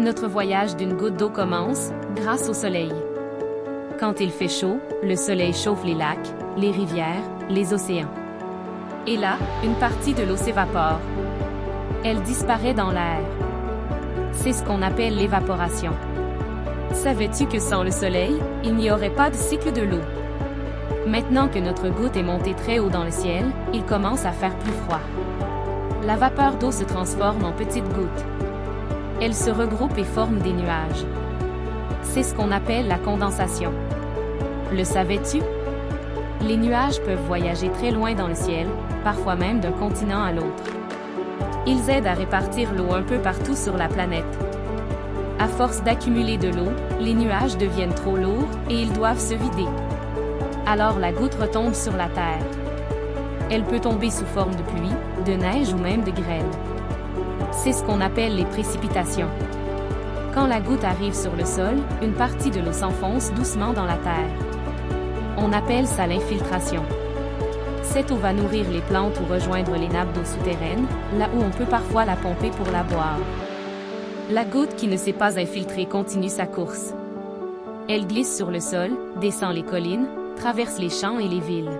Notre voyage d'une goutte d'eau commence, grâce au soleil. Quand il fait chaud, le soleil chauffe les lacs, les rivières, les océans. Et là, une partie de l'eau s'évapore. Elle disparaît dans l'air. C'est ce qu'on appelle l'évaporation. Savais-tu que sans le soleil, il n'y aurait pas de cycle de l'eau? Maintenant que notre goutte est montée très haut dans le ciel, il commence à faire plus froid. La vapeur d'eau se transforme en petites gouttes. Elles se regroupent et forment des nuages. C'est ce qu'on appelle la condensation. Le savais-tu? Les nuages peuvent voyager très loin dans le ciel, parfois même d'un continent à l'autre. Ils aident à répartir l'eau un peu partout sur la planète. À force d'accumuler de l'eau, les nuages deviennent trop lourds et ils doivent se vider. Alors la goutte retombe sur la terre. Elle peut tomber sous forme de pluie, de neige ou même de grêle. C'est ce qu'on appelle les précipitations. Quand la goutte arrive sur le sol, une partie de l'eau s'enfonce doucement dans la terre. On appelle ça l'infiltration. Cette eau va nourrir les plantes ou rejoindre les nappes d'eau souterraines, là où on peut parfois la pomper pour la boire. La goutte qui ne s'est pas infiltrée continue sa course. Elle glisse sur le sol, descend les collines, traverse les champs et les villes.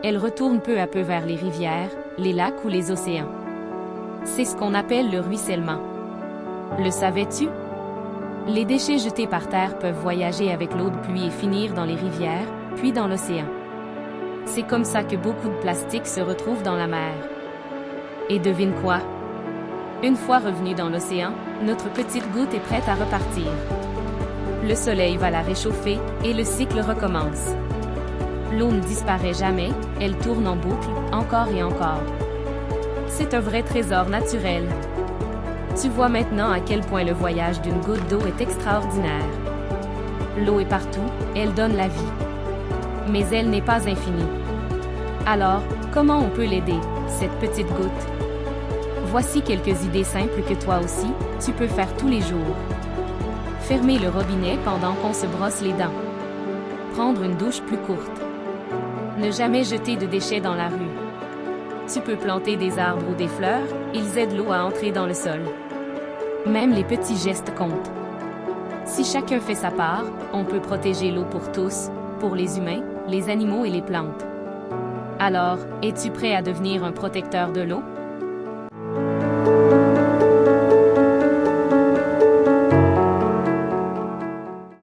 Elle retourne peu à peu vers les rivières, les lacs ou les océans. C'est ce qu'on appelle le ruissellement. Le savais-tu? Les déchets jetés par terre peuvent voyager avec l'eau de pluie et finir dans les rivières, puis dans l'océan. C'est comme ça que beaucoup de plastique se retrouve dans la mer. Et devine quoi? Une fois revenu dans l'océan, notre petite goutte est prête à repartir. Le soleil va la réchauffer, et le cycle recommence. L'eau ne disparaît jamais, elle tourne en boucle, encore et encore. C'est un vrai trésor naturel. Tu vois maintenant à quel point le voyage d'une goutte d'eau est extraordinaire. L'eau est partout, elle donne la vie. Mais elle n'est pas infinie. Alors, comment on peut l'aider, cette petite goutte? Voici quelques idées simples que toi aussi, tu peux faire tous les jours. Fermer le robinet pendant qu'on se brosse les dents. Prendre une douche plus courte. Ne jamais jeter de déchets dans la rue. Tu peux planter des arbres ou des fleurs, ils aident l'eau à entrer dans le sol. Même les petits gestes comptent. Si chacun fait sa part, on peut protéger l'eau pour tous, pour les humains, les animaux et les plantes. Alors, es-tu prêt à devenir un protecteur de l'eau?